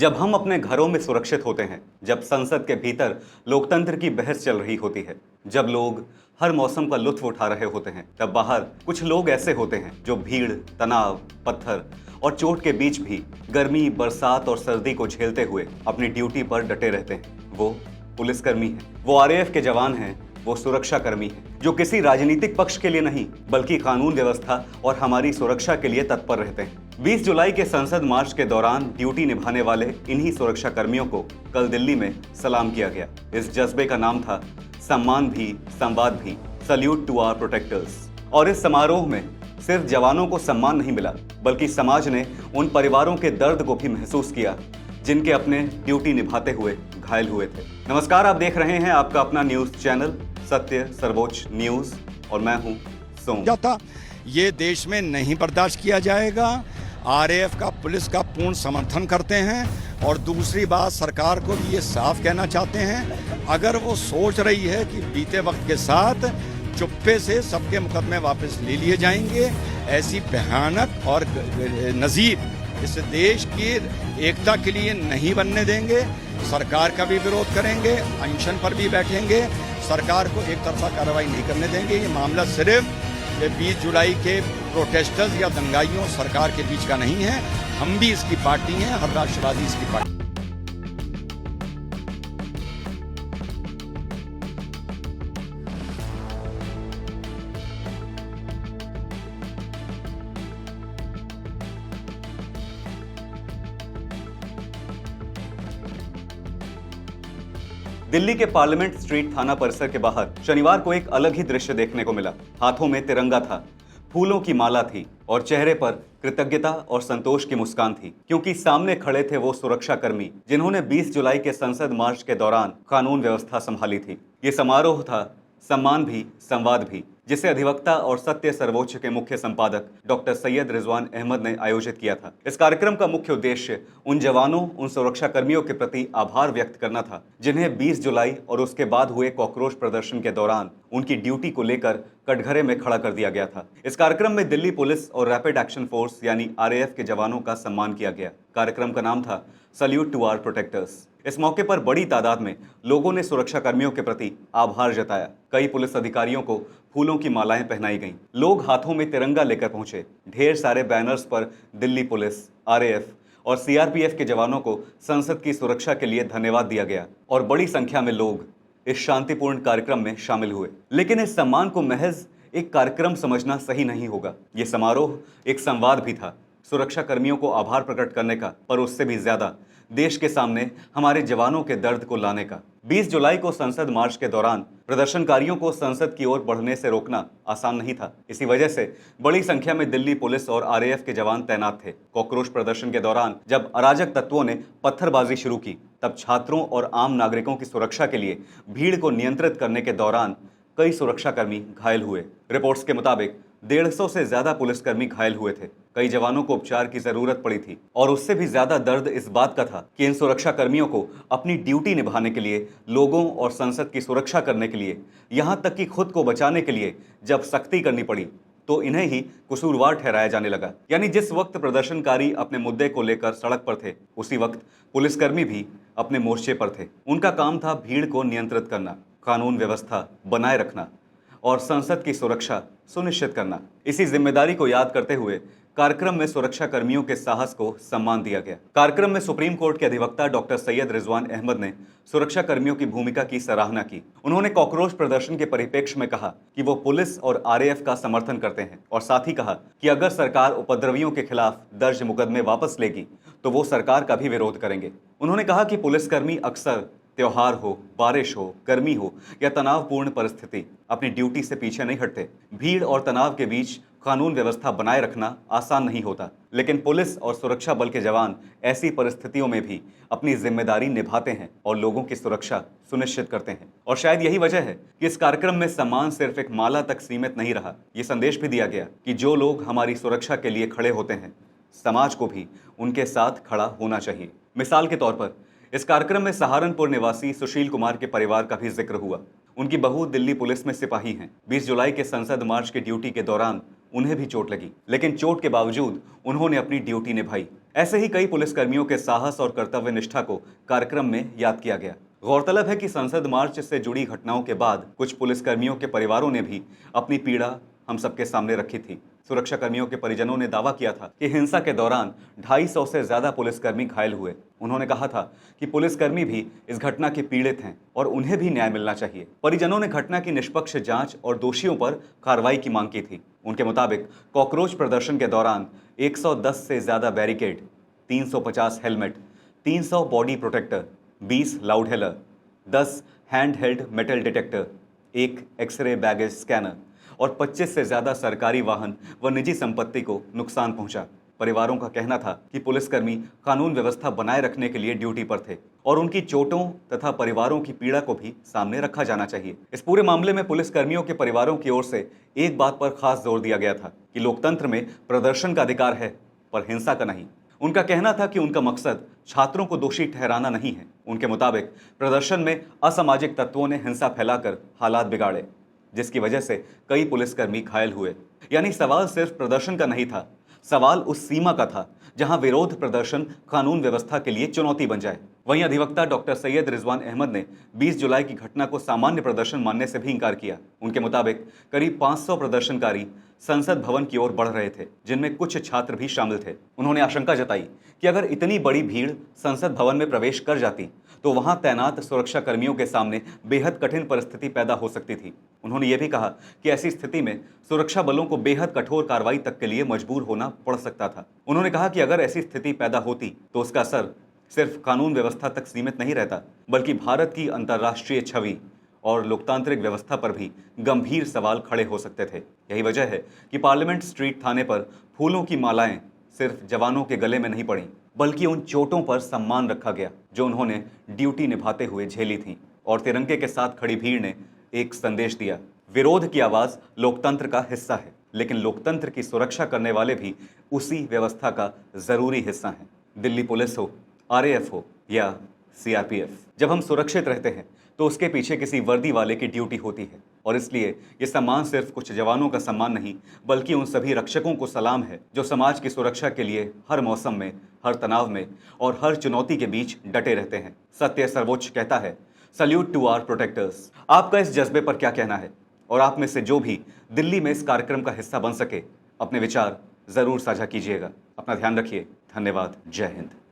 जब हम अपने घरों में सुरक्षित होते हैं, जब संसद के भीतर लोकतंत्र की बहस चल रही होती है, जब लोग हर मौसम का लुत्फ उठा रहे होते हैं, तब बाहर कुछ लोग ऐसे होते हैं जो भीड़, तनाव, पत्थर और चोट के बीच भी गर्मी, बरसात और सर्दी को झेलते हुए अपनी ड्यूटी पर डटे रहते हैं। वो पुलिसकर्मी हैं, वो आरएएफ के जवान हैं, वो सुरक्षा कर्मी हैं जो किसी राजनीतिक पक्ष के लिए नहीं बल्कि कानून व्यवस्था और हमारी सुरक्षा के लिए तत्पर रहते हैं। 20 जुलाई के संसद मार्च के दौरान ड्यूटी निभाने वाले इन्हीं सुरक्षा कर्मियों को कल दिल्ली में सलाम किया गया। इस जज्बे का नाम था सम्मान भी, संवाद भी, सल्यूट टू आवर प्रोटेक्टर्स। और इस समारोह में सिर्फ जवानों को सम्मान नहीं मिला, बल्कि समाज ने उन परिवारों के दर्द को भी महसूस किया जिनके अपने ड्यूटी निभाते हुए घायल हुए थे। नमस्कार, आप देख रहे हैं आपका अपना न्यूज चैनल सत्य सर्वोच्च न्यूज और मैं हूं सोम। जाता ये देश में नहीं बर्दाश्त किया जाएगा। आरएएफ का, पुलिस का पूर्ण समर्थन करते हैं। और दूसरी बात, सरकार को भी ये साफ कहना चाहते हैं, अगर वो सोच रही है कि बीते वक्त के साथ चुप्पे से सबके मुकदमे वापस ले लिए जाएंगे, ऐसी भयानक और नजीर इस देश की एकता के लिए नहीं बनने देंगे। सरकार का भी विरोध करेंगे, अनशन पर भी बैठेंगे, सरकार को एक तरफा कार्रवाई नहीं करने देंगे। ये मामला सिर्फ 20 जुलाई के प्रोटेस्टर्स या दंगाइयों सरकार के बीच का नहीं है। हम भी इसकी पार्टी हैं, हर राष्ट्रवादी इसकी पार्टी। दिल्ली के पार्लियामेंट स्ट्रीट थाना परिसर के बाहर शनिवार को एक अलग ही दृश्य देखने को मिला। हाथों में तिरंगा था, फूलों की माला थी और चेहरे पर कृतज्ञता और संतोष की मुस्कान थी, क्योंकि सामने खड़े थे वो सुरक्षा कर्मी जिन्होंने 20 जुलाई के संसद मार्च के दौरान कानून व्यवस्था संभाली थी। ये समारोह था सम्मान भी, संवाद भी, जिसे अधिवक्ता और सत्य सर्वोच्च के मुख्य संपादक डॉक्टर सैयद रिजवान अहमद ने आयोजित किया था। इस कार्यक्रम का मुख्य उद्देश्य उन जवानों, उन सुरक्षा कर्मियों के प्रति आभार व्यक्त करना था जिन्हें 20 जुलाई और उसके बाद हुए कॉकरोच प्रदर्शन के दौरान उनकी ड्यूटी को लेकर कटघरे में खड़ा कर दिया गया था। इस कार्यक्रम में दिल्ली पुलिस और रैपिड एक्शन फोर्स यानी आरएएफ के जवानों का सम्मान किया गया। कार्यक्रम का नाम था सल्यूट टू आवर प्रोटेक्टर्स। इस मौके पर बड़ी तादाद में लोगों ने सुरक्षा कर्मियों के प्रति आभार जताया। कई पुलिस अधिकारियों को फूलों की मालाएं पहनाई गईं। लोग हाथों में तिरंगा लेकर पहुंचे। ढेर सारे बैनर्स पर दिल्ली पुलिस, आरएएफ और सीआरपीएफ के जवानों को संसद की सुरक्षा के लिए धन्यवाद दिया गया और बड़ी संख्या में लोग इस शांतिपूर्ण कार्यक्रम में शामिल हुए। लेकिन इस सम्मान को महज एक कार्यक्रम समझना सही नहीं होगा। ये समारोह एक संवाद भी था, सुरक्षा कर्मियों को आभार प्रकट करने का, पर उससे भी ज्यादा देश के सामने हमारे जवानों के दर्द को लाने का। 20 जुलाई को संसद मार्च के दौरान प्रदर्शनकारियों को संसद की ओर बढ़ने से रोकना आसान नहीं था। इसी वजह से बड़ी संख्या में दिल्ली पुलिस और आरएएफ के जवान तैनात थे। कॉकरोच प्रदर्शन के दौरान जब अराजक तत्वों ने पत्थरबाजी शुरू की, तब छात्रों और आम नागरिकों की सुरक्षा के लिए भीड़ को नियंत्रित करने के दौरान कई सुरक्षाकर्मी घायल हुए। रिपोर्ट्स के मुताबिक 150 से ज्यादा पुलिसकर्मी घायल हुए थे। कई जवानों को उपचार की जरूरत पड़ी थी और उससे भी ज्यादा दर्द इस बात का था कि इन सुरक्षा कर्मियों को अपनी ड्यूटी निभाने के लिए, लोगों और संसद की सुरक्षा करने के लिए, यहां तक कि खुद को बचाने के लिए जब सख्ती करनी पड़ी तो इन्हें ही कसूरवार ठहराया जाने लगा। यानी जिस वक्त प्रदर्शनकारी अपने मुद्दे को लेकर सड़क पर थे, उसी वक्त पुलिसकर्मी भी अपने मोर्चे पर थे। उनका काम था भीड़ को नियंत्रित करना, कानून व्यवस्था बनाए रखना और संसद की सुरक्षा सुनिश्चित करना। इसी जिम्मेदारी को याद करते हुए कार्यक्रम में सुरक्षा कर्मियों के साहस को सम्मान दिया गया। कार्यक्रम में सुप्रीम कोर्ट के अधिवक्ता डॉक्टर सैयद रिजवान अहमद ने सुरक्षा कर्मियों की भूमिका की सराहना की। उन्होंने कॉकरोच प्रदर्शन के परिप्रेक्ष्य में कहा कि वो पुलिस और आरएएफ का समर्थन करते हैं और साथ ही कहा कि अगर सरकार उपद्रवियों के खिलाफ दर्ज मुकदमे वापस लेगी तो वो सरकार का भी विरोध करेंगे। उन्होंने कहा कि पुलिसकर्मी अक्सर त्योहार हो, बारिश हो, गर्मी हो या तनावपूर्ण परिस्थिति, अपनी ड्यूटी से पीछे नहीं हटते। भीड़ और तनाव के बीच कानून व्यवस्था बनाए रखना आसान नहीं होता, लेकिन पुलिस और सुरक्षा बल के जवान ऐसी परिस्थितियों में भी अपनी जिम्मेदारी निभाते हैं और लोगों की सुरक्षा सुनिश्चित करते हैं। और शायद यही वजह है कि इस कार्यक्रम में सम्मान सिर्फ एक माला तक सीमित नहीं रहा। ये संदेश भी दिया गया कि जो लोग हमारी सुरक्षा के लिए खड़े होते हैं, समाज को भी उनके साथ खड़ा होना चाहिए। मिसाल के तौर पर इस कार्यक्रम में सहारनपुर निवासी सुशील कुमार के परिवार का भी जिक्र हुआ। उनकी बहू दिल्ली पुलिस में सिपाही हैं। 20 जुलाई के संसद मार्च की ड्यूटी के दौरान उन्हें भी चोट लगी, लेकिन चोट के बावजूद उन्होंने अपनी ड्यूटी निभाई। ऐसे ही कई पुलिसकर्मियों के साहस और कर्तव्य निष्ठा को कार्यक्रम में याद किया गया। गौरतलब है कि संसद मार्च से जुड़ी घटनाओं के बाद कुछ पुलिसकर्मियों के परिवारों ने भी अपनी पीड़ा हम सबके सामने रखी थी। सुरक्षा कर्मियों के परिजनों ने दावा किया था कि हिंसा के दौरान 250 से ज्यादा पुलिसकर्मी घायल हुए। उन्होंने कहा था कि पुलिसकर्मी भी इस घटना के पीड़ित हैं और उन्हें भी न्याय मिलना चाहिए। परिजनों ने घटना की निष्पक्ष जांच और दोषियों पर कार्रवाई की मांग की थी। उनके मुताबिक कॉकरोच प्रदर्शन के दौरान 110 से ज्यादा barricade, 350 helmet, 300 body protector, 20 loud hailer, 10 hand held metal detector, 1 X ray baggage scanner और 25 से ज्यादा सरकारी वाहन व निजी संपत्ति को नुकसान पहुंचा। परिवारों का कहना था कि पुलिसकर्मी कानून व्यवस्था बनाए रखने के लिए ड्यूटी पर थे और उनकी चोटों तथा परिवारों की पीड़ा को भी सामने रखा जाना चाहिए। इस पूरे मामले में पुलिसकर्मियों के परिवारों की ओर से एक बात पर खास जोर दिया गया था कि लोकतंत्र में प्रदर्शन का अधिकार है, पर हिंसा का नहीं। उनका कहना था कि उनका मकसद छात्रों को दोषी ठहराना नहीं है। उनके मुताबिक प्रदर्शन में असामाजिक तत्वों ने हिंसा फैलाकर हालात बिगाड़े, जिसकी वजह से कई पुलिसकर्मी घायल हुए। यानी सवाल सिर्फ प्रदर्शन का नहीं था, सवाल उस सीमा का था जहां विरोध प्रदर्शन कानून व्यवस्था के लिए चुनौती बन जाए। वहीं अधिवक्ता डॉक्टर सैयद रिजवान अहमद ने 20 जुलाई की घटना को सामान्य प्रदर्शन मानने से भी इंकार किया। उनके मुताबिक करीब 500 प्रदर्शनकारी संसद भवन की ओर बढ़ रहे थे, जिनमें कुछ छात्र भी शामिल थे। उन्होंने आशंका जताई कि अगर इतनी बड़ी भीड़ संसद भवन में प्रवेश कर जाती तो वहां तैनात सुरक्षा कर्मियों के सामने बेहद कठिन परिस्थिति पैदा हो सकती थी। उन्होंने ये भी कहा कि ऐसी स्थिति में सुरक्षा बलों को बेहद कठोर कार्रवाई तक के लिए मजबूर होना पड़ सकता था। उन्होंने कहा कि अगर ऐसी स्थिति पैदा होती तो उसका असर सिर्फ कानून व्यवस्था तक सीमित नहीं रहता, बल्कि भारत की अंतर्राष्ट्रीय छवि और लोकतांत्रिक व्यवस्था पर भी गंभीर सवाल खड़े हो सकते थे। यही वजह है कि पार्लियामेंट स्ट्रीट थाने पर फूलों की मालाएं सिर्फ जवानों के गले में नहीं पड़ी, बल्कि उन चोटों पर सम्मान रखा गया जो उन्होंने ड्यूटी निभाते हुए झेली थी। और तिरंगे के साथ खड़ी भीड़ ने एक संदेश दिया, विरोध की आवाज लोकतंत्र का हिस्सा है, लेकिन लोकतंत्र की सुरक्षा करने वाले भी उसी व्यवस्था का जरूरी हिस्सा हैं। दिल्ली पुलिस हो, RAF हो या CRPF, जब हम सुरक्षित रहते हैं तो उसके पीछे किसी वर्दी वाले की ड्यूटी होती है। और इसलिए ये सम्मान सिर्फ कुछ जवानों का सम्मान नहीं, बल्कि उन सभी रक्षकों को सलाम है जो समाज की सुरक्षा के लिए हर मौसम में, हर तनाव में और हर चुनौती के बीच डटे रहते हैं। सत्य सर्वोच्च कहता है, सल्यूट टू आवर प्रोटेक्टर्स। आपका इस जज्बे पर क्या कहना है? और आप में से जो भी दिल्ली में इस कार्यक्रम का हिस्सा बन सके, अपने विचार जरूर साझा कीजिएगा। अपना ध्यान रखिए। धन्यवाद। जय हिंद।